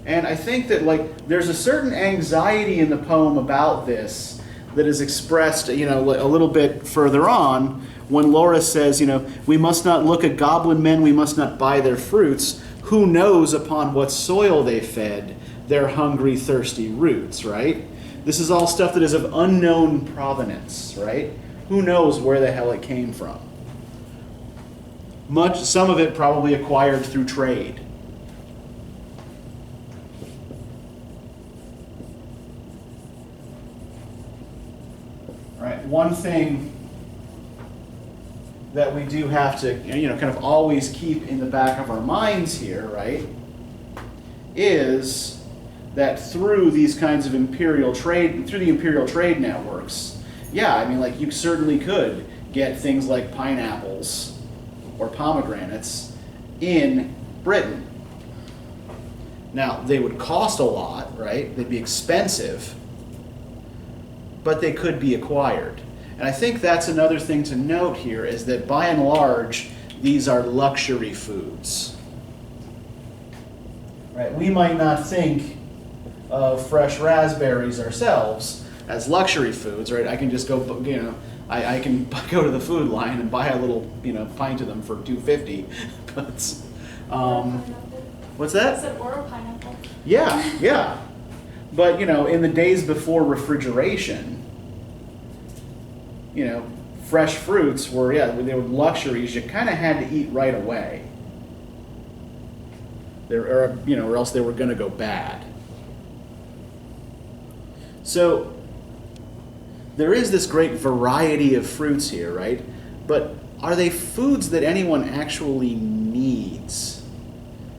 Speaker 1: And I think that there's a certain anxiety in the poem about this that is expressed, a little bit further on when Laura says, we must not look at goblin men, we must not buy their fruits. Who knows upon what soil they fed their hungry, thirsty roots, right? This is all stuff that is of unknown provenance, right? Who knows where the hell it came from? Some of it probably acquired through trade. Right. One thing that we do have to, kind of always keep in the back of our minds here, right, is that through these kinds of imperial trade, through the imperial trade networks, yeah, I mean, like, you certainly could get things like pineapples or pomegranates in Britain. Now, they would cost a lot, right? They'd be expensive, but they could be acquired. And I think that's another thing to note here, is that by and large, these are luxury foods. Right? We might not think of fresh raspberries ourselves as luxury foods, right? I can just go, I can go to the food line and buy a little, pint of them for $2.50. But what's
Speaker 4: I
Speaker 1: that?
Speaker 4: said or a pineapple.
Speaker 1: Yeah. But in the days before refrigeration, fresh fruits were they were luxuries you kind of had to eat right away. Or else they were going to go bad. So there is this great variety of fruits here, right? But are they foods that anyone actually needs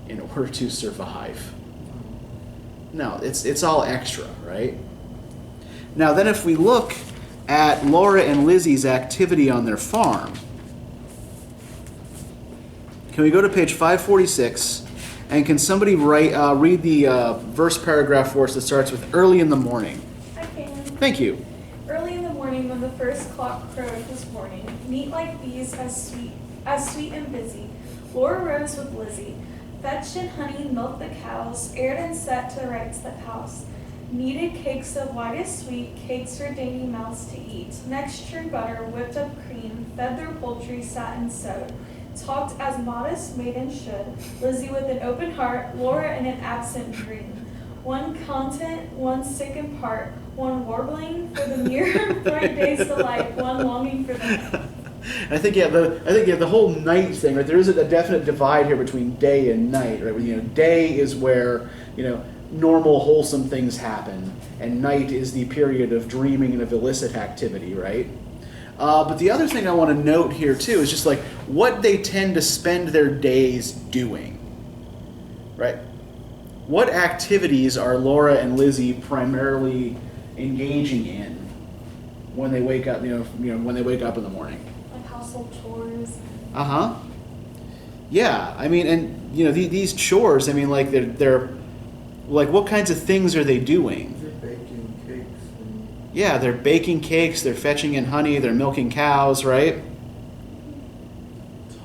Speaker 1: in order to survive? No, it's all extra, right? Now then, if we look at Laura and Lizzie's activity on their farm, can we go to page 546? And can somebody read the verse paragraph for us that starts with early in the morning?
Speaker 4: I can.
Speaker 1: Thank you.
Speaker 4: Early in the morning, when the first cock crowed this morning, meat like these as sweet and busy, Laura rose with Lizzie, fetched in honey, milked the cows, aired and set to rights the house, kneaded cakes of whitest sweet, cakes for dainty mouths to eat, next churned butter, whipped up cream, fed their poultry, sat and sewed, talked as modest maidens should, Lizzie with an open heart, Laura in an absent dream. One content, one sick in part, one warbling for the mere bright day's delight, one longing for the night.
Speaker 1: I think the whole night thing, right? There is a definite divide here between day and night, right? Day is where normal wholesome things happen, and night is the period of dreaming and of illicit activity, right? But the other thing I want to note here too is just like what they tend to spend their days doing, right? What activities are Laura and Lizzie primarily engaging in when they wake up? When they wake up in the morning.
Speaker 4: Like household chores.
Speaker 1: Yeah, I mean, and these chores. I mean, like they're like, what kinds of things are they doing?
Speaker 2: They're baking cakes.
Speaker 1: Yeah, they're baking cakes. They're fetching in honey. They're milking cows, right?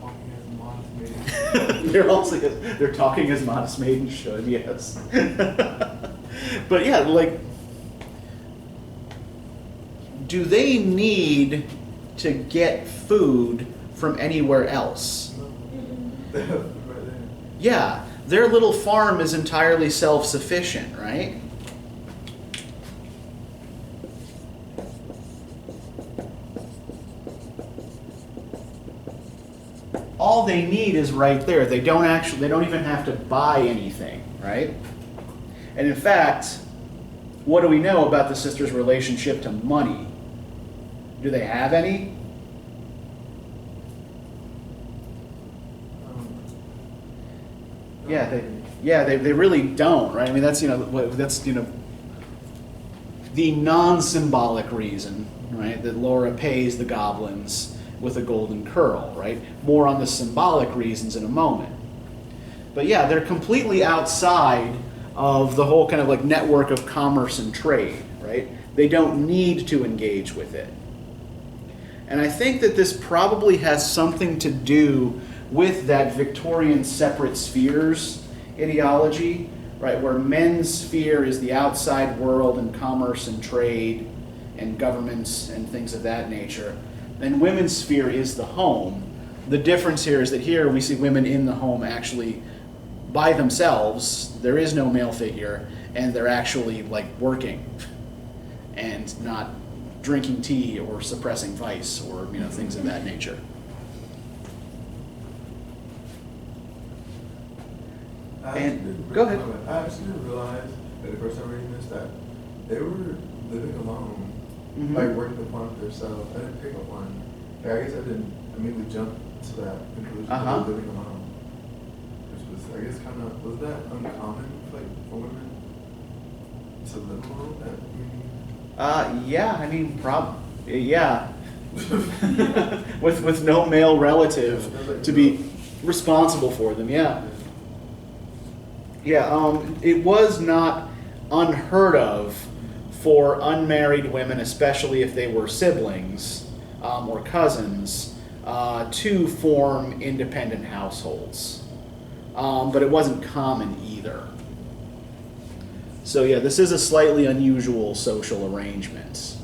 Speaker 2: Talking as modest maidens.
Speaker 1: They're talking as modest maidens should. Yes. But yeah, like, do they need to get food from anywhere else?
Speaker 2: Right there.
Speaker 1: Yeah, their little farm is entirely self-sufficient, right? All they need is right there. They don't even have to buy anything, right? And in fact, what do we know about the sisters' relationship to money? Do they have any? They really don't, right? I mean, that's the non-symbolic reason, right, that Laura pays the goblins with a golden curl, right? More on the symbolic reasons in a moment. But yeah, they're completely outside of the whole kind of like network of commerce and trade, right? They don't need to engage with it. And I think that this probably has something to do with that Victorian separate spheres ideology, right, where men's sphere is the outside world and commerce and trade and governments and things of that nature, and women's sphere is the home. The difference here is that here we see women in the home actually by themselves. There is no male figure, and they're actually like working and not drinking tea or suppressing vice or things of that nature. Go ahead.
Speaker 2: I actually didn't realize that the first time reading this that they were living alone, like working the farm themselves. I didn't pick up on. I guess I didn't immediately jump to that conclusion. They were living alone, which was, I guess, kind of, was that uncommon, like for women? to live alone?
Speaker 1: Yeah, I mean, yeah. with no male relative to be responsible for them, yeah. Yeah, it was not unheard of for unmarried women, especially if they were siblings or cousins, to form independent households. But it wasn't common either. So yeah, this is a slightly unusual social arrangement.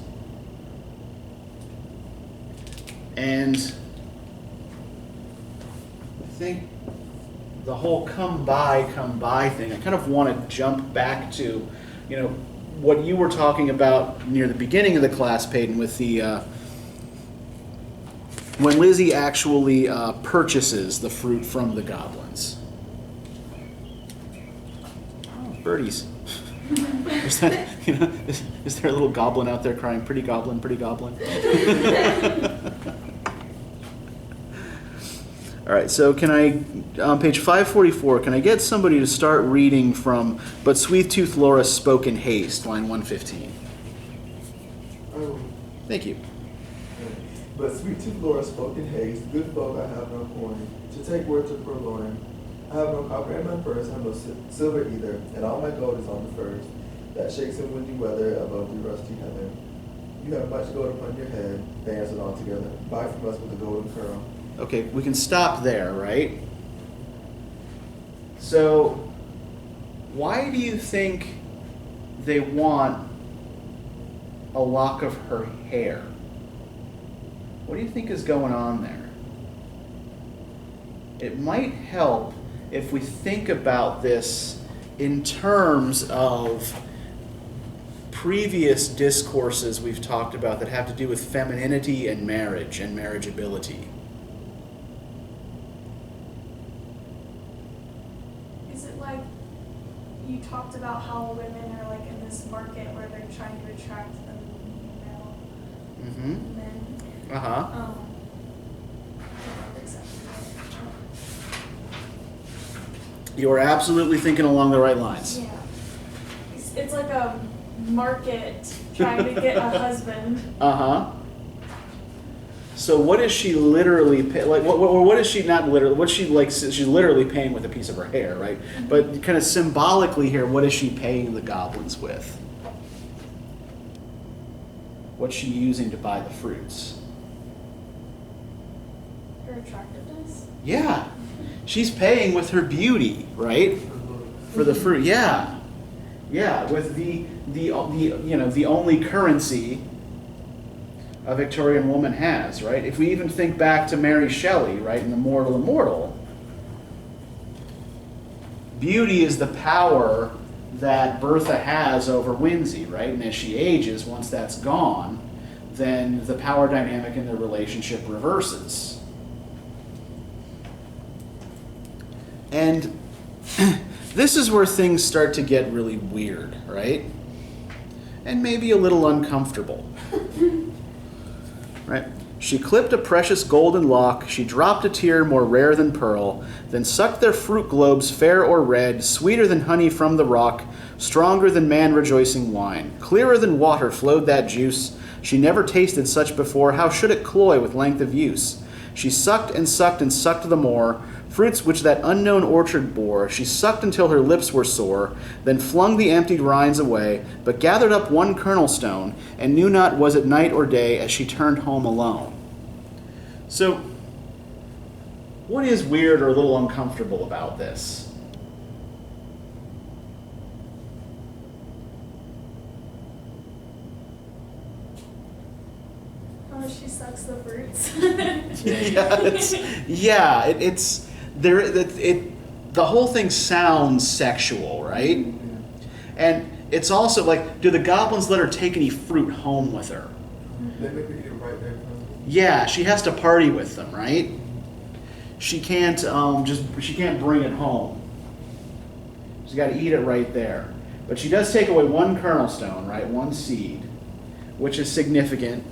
Speaker 1: And I think the whole come by thing, I kind of want to jump back to, what you were talking about near the beginning of the class, Peyton, with the when Lizzie actually purchases the fruit from the goblins. Oh, birdies. Is that, is there a little goblin out there crying, pretty goblin, pretty goblin? All right, so can I, on page 544, can I get somebody to start reading from "But Sweet-Tooth Laura spoke in haste," line 115?
Speaker 2: Oh.
Speaker 1: Thank you.
Speaker 2: But Sweet-Tooth Laura spoke in haste. Good folk, I have no coin to take word to purloin. I have no copper in my purse, I have no silver either, and all my gold is on the firs that shakes in windy weather above the rusty heather. You have much gold upon your head, they answered all together. Buy from us with a golden curl.
Speaker 1: Okay, we can stop there, right? So, why do you think they want a lock of her hair? What do you think is going on there? It might help if we think about this in terms of previous discourses we've talked about that have to do with femininity and marriage and marriageability.
Speaker 4: Is it like you talked about how women are like in this market where they're trying to attract the male men?
Speaker 1: Uh-huh.
Speaker 4: I don't know exactly.
Speaker 1: You're absolutely thinking along the right lines.
Speaker 4: Yeah. It's like a market trying to get a husband.
Speaker 1: Uh-huh. So what is she literally what is she not literally, what's she like, she's literally paying with a piece of her hair, right?
Speaker 4: Mm-hmm.
Speaker 1: But kind of symbolically here, what is she paying the goblins with? What's she using to buy the fruits?
Speaker 4: Her attractiveness.
Speaker 1: Yeah. She's paying with her beauty, right? For the fruit. Yeah. Yeah, with the only currency a Victorian woman has, right? If we even think back to Mary Shelley, right, in The Mortal Immortal, beauty is the power that Bertha has over Winsey, right? And as she ages, once that's gone, then the power dynamic in their relationship reverses. And this is where things start to get really weird, right? And maybe a little uncomfortable. Right? She clipped a precious golden lock, she dropped a tear more rare than pearl, then sucked their fruit globes fair or red, sweeter than honey from the rock, stronger than man-rejoicing wine. Clearer than water flowed that juice, she never tasted such before, how should it cloy with length of use? She sucked and sucked and sucked the more, fruits which that unknown orchard bore. She sucked until her lips were sore, then flung the emptied rinds away, but gathered up one kernel stone, and knew not was it night or day as she turned home alone. So, what is weird or a little uncomfortable about this?
Speaker 4: Oh, she sucks the fruits.
Speaker 1: It's there. The whole thing sounds sexual, right? And it's also like, do the goblins let her take any fruit home with her?
Speaker 2: They make her eat it right there.
Speaker 1: Yeah, she has to party with them, right? She can't she can't bring it home. She's got to eat it right there. But she does take away one kernel stone, right? One seed, which is significant.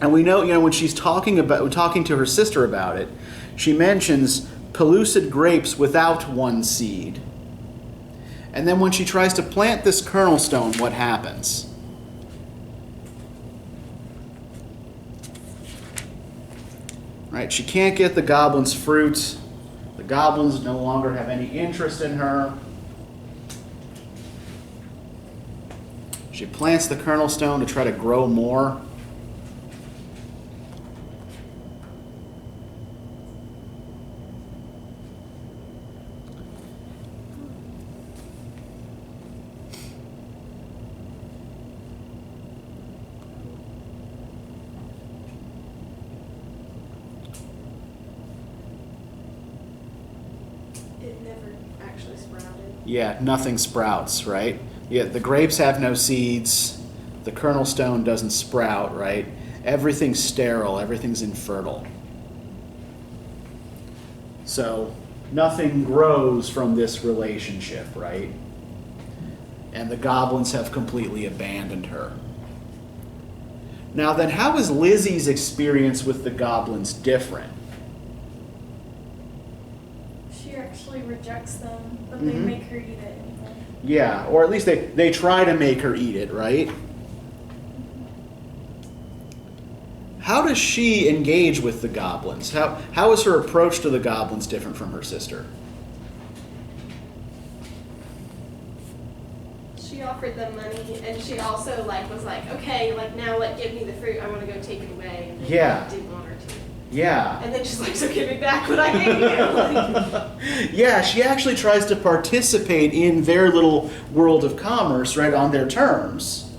Speaker 1: And we know, when she's talking to her sister about it, she mentions pellucid grapes without one seed. And then when she tries to plant this kernel stone, what happens? Right, she can't get the goblin's fruit. The goblins no longer have any interest in her. She plants the kernel stone to try to grow more.
Speaker 3: It never actually sprouted.
Speaker 1: Yeah, nothing sprouts, right? Yeah, the grapes have no seeds. The kernel stone doesn't sprout, right? Everything's sterile, everything's infertile. So nothing grows from this relationship, right? And the goblins have completely abandoned her. Now then, how is Lizzie's experience with the goblins different?
Speaker 4: She actually rejects them, but they make her eat it anyway.
Speaker 1: Yeah, or at least they try to make her eat it, right? How does she engage with the goblins? How is her approach to the goblins different from her sister?
Speaker 3: She offered them money, and she also was like, okay, now give me the fruit. I want to go take it away. And they didn't want her to.
Speaker 1: Yeah.
Speaker 3: And then she's like, so give me back what I gave you.
Speaker 1: Yeah, she actually tries to participate in their little world of commerce, right, on their terms.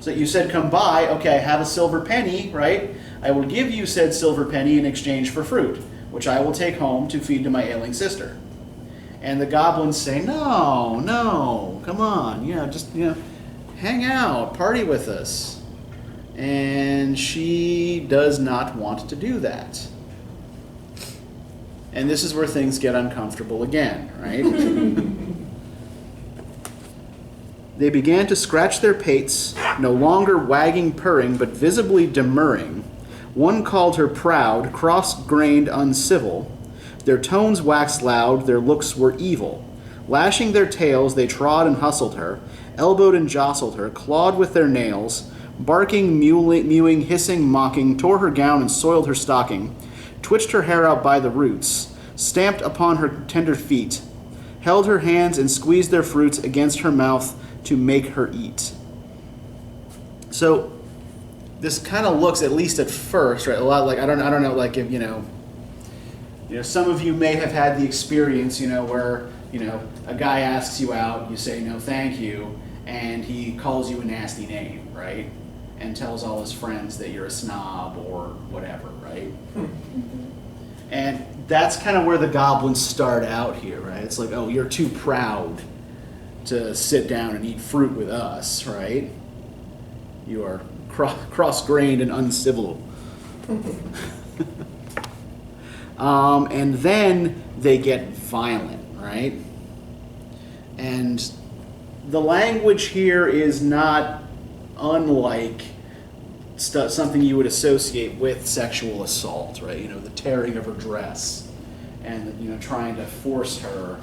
Speaker 1: So you said, come by, okay, I have a silver penny, right? I will give you said silver penny in exchange for fruit, which I will take home to feed to my ailing sister. And the goblins say, no, come on, just hang out, party with us. And she does not want to do that. And this is where things get uncomfortable again, right? They began to scratch their pates, no longer wagging purring, but visibly demurring. One called her proud, cross-grained, uncivil. Their tones waxed loud, their looks were evil. Lashing their tails, they trod and hustled her, elbowed and jostled her, clawed with their nails, barking, mewing, hissing, mocking, tore her gown and soiled her stocking, twitched her hair out by the roots, stamped upon her tender feet, held her hands and squeezed their fruits against her mouth to make her eat. So this kind of looks, at least at first, right, a lot like I don't know, like if some of you may have had the experience, where a guy asks you out, you say no, thank you, and he calls you a nasty name, right, and tells all his friends that you're a snob or whatever, right? And that's kind of where the goblins start out here, right? It's like, oh, you're too proud to sit down and eat fruit with us, right? You are cross-grained and uncivil. And then they get violent, right? And the language here is not unlike something you would associate with sexual assault, right? The tearing of her dress and, trying to force her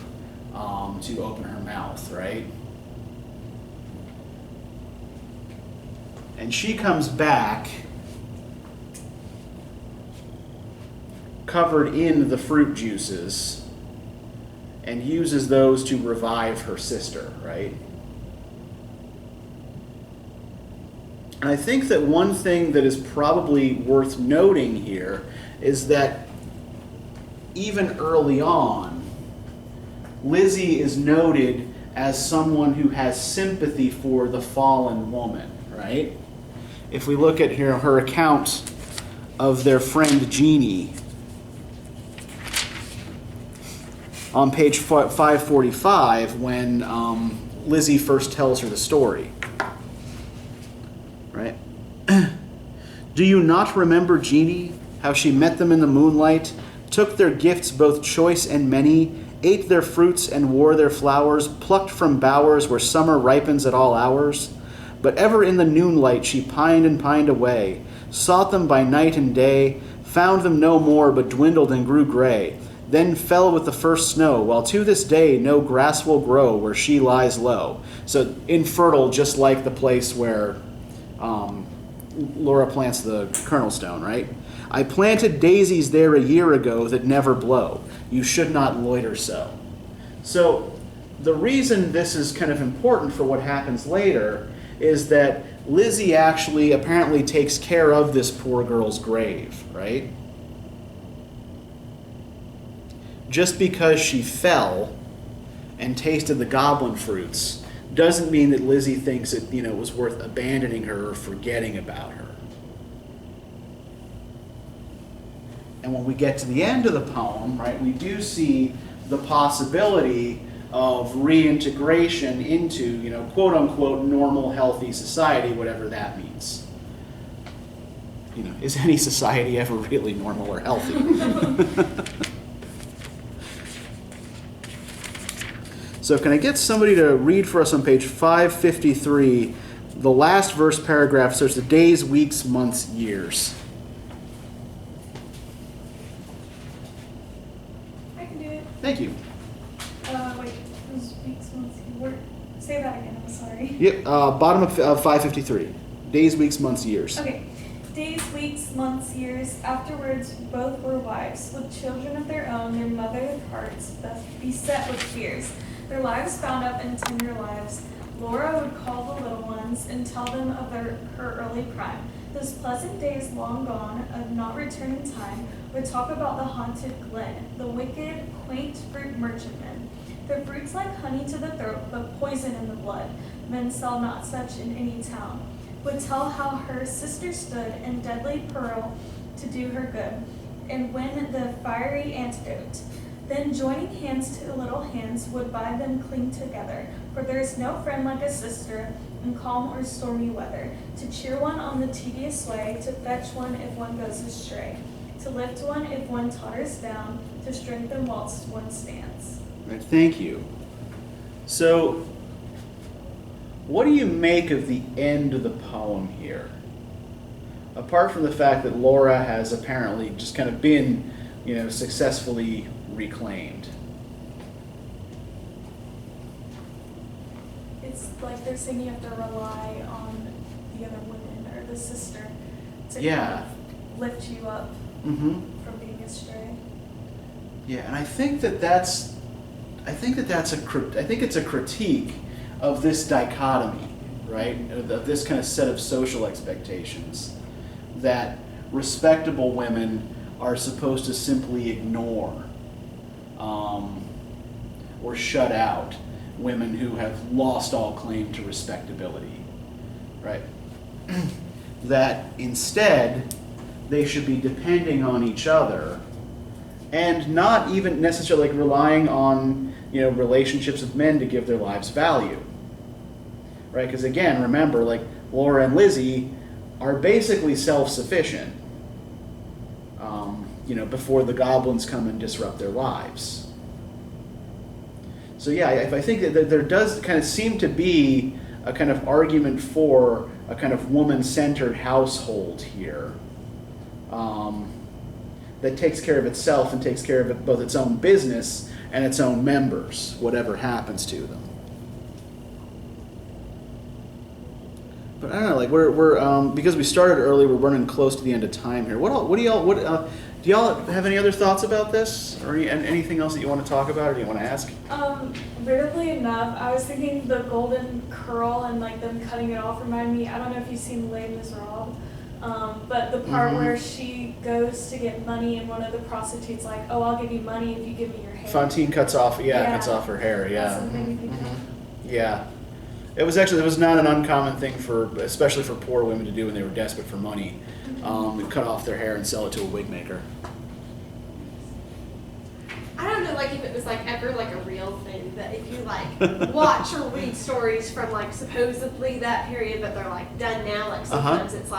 Speaker 1: to open her mouth, right? And she comes back covered in the fruit juices and uses those to revive her sister, right? And I think that one thing that is probably worth noting here is that even early on, Lizzie is noted as someone who has sympathy for the fallen woman, right? If we look at her account of their friend Jeannie, on page 545, when Lizzie first tells her the story, right? Do you not remember Jeannie, how she met them in the moonlight, took their gifts both choice and many, ate their fruits and wore their flowers, plucked from bowers where summer ripens at all hours? But ever in the noonlight she pined and pined away, sought them by night and day, found them no more but dwindled and grew gray. then fell with the first snow, while to this day no grass will grow where she lies low. So infertile, just like the place where Laura plants the kernel stone, right? I planted daisies there a year ago that never blow. You should not loiter so. So the reason this is kind of important for what happens later is that Lizzie actually apparently takes care of this poor girl's grave, right? Just because she fell and tasted the goblin fruits doesn't mean that Lizzie thinks it, it was worth abandoning her or forgetting about her. And when we get to the end of the poem, right, we do see the possibility of reintegration into, quote unquote, normal, healthy society, whatever that means. Is any society ever really normal or healthy? So can I get somebody to read for us on page 553, the last verse paragraph, so it's the days, weeks, months, years.
Speaker 4: I can do it.
Speaker 1: Thank you.
Speaker 4: Wait, those weeks, months, say that again, I'm sorry.
Speaker 1: Yep, bottom of 553. Days, weeks, months, years.
Speaker 4: Okay. Days, weeks, months, years, afterwards both were wives, with children of their own, their mother hearts beset with fears. Their lives bound up in tender lives. Laura would call the little ones and tell them of her early prime. Those pleasant days long gone, of not returning time, would talk about the haunted glen, the wicked, quaint fruit merchantmen. Their fruits like honey to the throat, but poison in the blood. Men sell not such in any town. Would tell how her sister stood in deadly peril to do her good, and win the fiery antidote. Then joining hands to little hands would by them cling together, for there is no friend like a sister in calm or stormy weather, to cheer one on the tedious way, to fetch one if one goes astray, to lift one if one totters down, to strengthen whilst one stands.
Speaker 1: Right, thank you. So, what do you make of the end of the poem here? Apart from the fact that Laura has apparently just kind of been, successfully reclaimed.
Speaker 4: It's like they're saying you have to rely on the other women or the sister to
Speaker 1: Yeah.
Speaker 4: kind of lift you up
Speaker 1: Mm-hmm.
Speaker 4: from being astray.
Speaker 1: Yeah, and I think it's a critique of this dichotomy, right? Of this kind of set of social expectations that respectable women are supposed to simply ignore or shut out women who have lost all claim to respectability, right? That instead they should be depending on each other and not even necessarily relying on relationships with men to give their lives value, right? Because again, remember, Laura and Lizzie are basically self-sufficient before the goblins come and disrupt their lives. So yeah, I think that there does kind of seem to be a kind of argument for a kind of woman-centered household here that takes care of itself and takes care of both its own business and its own members, whatever happens to them. But I don't know, we're because we started early, we're running close to the end of time here. Do y'all have any other thoughts about this, or anything else that you want to talk about, or do you want to ask?
Speaker 4: Weirdly enough, I was thinking the golden curl and them cutting it off reminded me. I don't know if you've seen Les Miserables, but the part where she goes to get money and one of the prostitutes "Oh, I'll give you money if you give me your hair."
Speaker 1: Fantine cuts off her hair. Yeah.
Speaker 4: That's something to think of.
Speaker 1: Yeah. It was not an uncommon thing especially for poor women to do when they were desperate for money. Cut off their hair and sell it to a wig maker.
Speaker 3: I don't know, if it was ever a real thing that if you watch or read stories from supposedly that period, but they're done now. Sometimes it's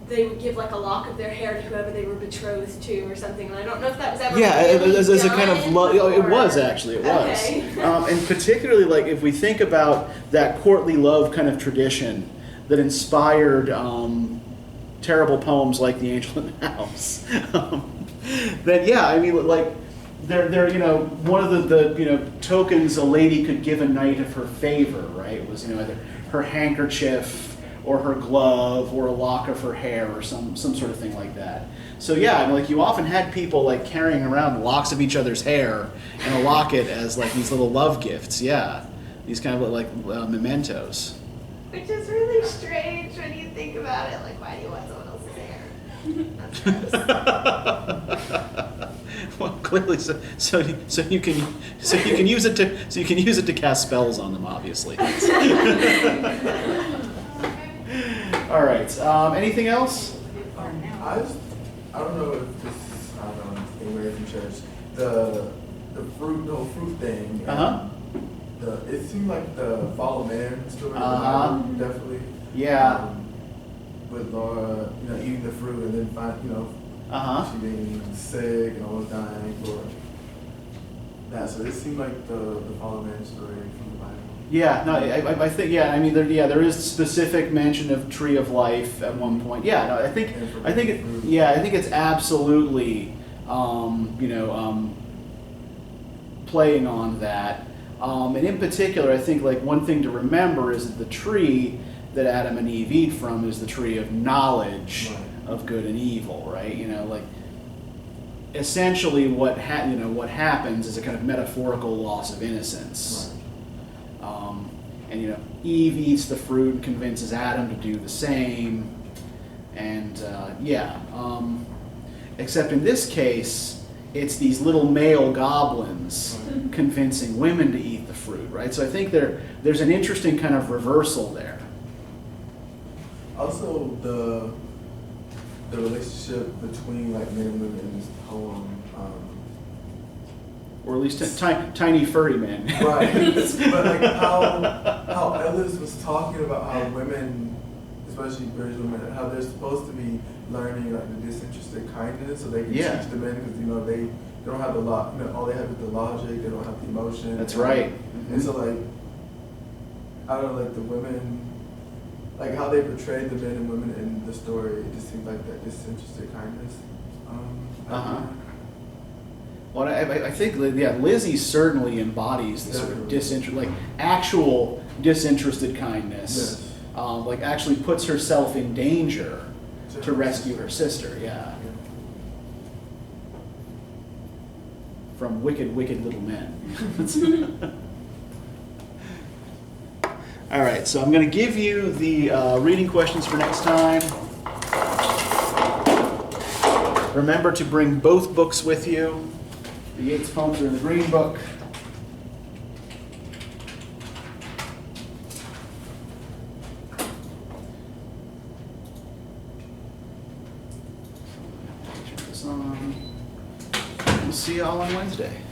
Speaker 3: they would give a lock of their hair to whoever they were betrothed to or something. And I don't know if that was ever really
Speaker 1: as a kind of
Speaker 3: done,
Speaker 1: it was actually it was,
Speaker 3: okay.
Speaker 1: And particularly if we think about that courtly love kind of tradition that inspired terrible poems like The Angel in the House, then yeah, they're one of the tokens a lady could give a knight of her favor, right? Was either her handkerchief or her glove or a lock of her hair or some sort of thing like that. So yeah, like you often had people like carrying around locks of each other's hair and a locket as like these little love gifts. Yeah, these kind of like mementos.
Speaker 3: Which is really strange when you think about it. Like, why do you want someone else's hair? That's gross.
Speaker 1: Well, clearly, so you can use it to cast spells on them, obviously. All right. Anything else?
Speaker 2: I don't know if this anywhere from church. The whole fruit thing. It seemed like the Follow Man story. Definitely.
Speaker 1: Yeah.
Speaker 2: With Laura, eating the fruit and then she being sick and almost dying for that. So it seemed like the Follow Man story from the Bible.
Speaker 1: Yeah. No, I think there is specific mention of Tree of Life at one point. Yeah. No, I think it's absolutely playing on that. And in particular, I think like one thing to remember is that the tree that Adam and Eve eat from is the tree of knowledge of good and evil, right? Like essentially what happens is a kind of metaphorical loss of innocence. And Eve eats the fruit and convinces Adam to do the same. And except in this case, it's these little male goblins convincing women to eat the fruit, right? So I think there's an interesting kind of reversal there.
Speaker 2: Also, the relationship between like men and women in this poem,
Speaker 1: or at least tiny furry men.
Speaker 2: Right, but like how Ellis was talking about how women, especially British women, how they're supposed to be learning like the disinterested kindness, so they can teach the men because they don't have all they have is the logic, they don't have the emotion.
Speaker 1: That's right.
Speaker 2: And so like I don't know, like the women, like how they portrayed the men and women in the story, it just seemed like that disinterested kindness.
Speaker 1: Well, I think Lizzie certainly embodies the sort of actual disinterested kindness.
Speaker 2: Yes.
Speaker 1: Like actually puts herself in danger to rescue her sister. Yeah. From wicked little men. All right, so I'm going to give you the reading questions for next time. Remember to bring both books with you. The Yeats poems are in the green book. Turn this on. We'll see you all on Wednesday.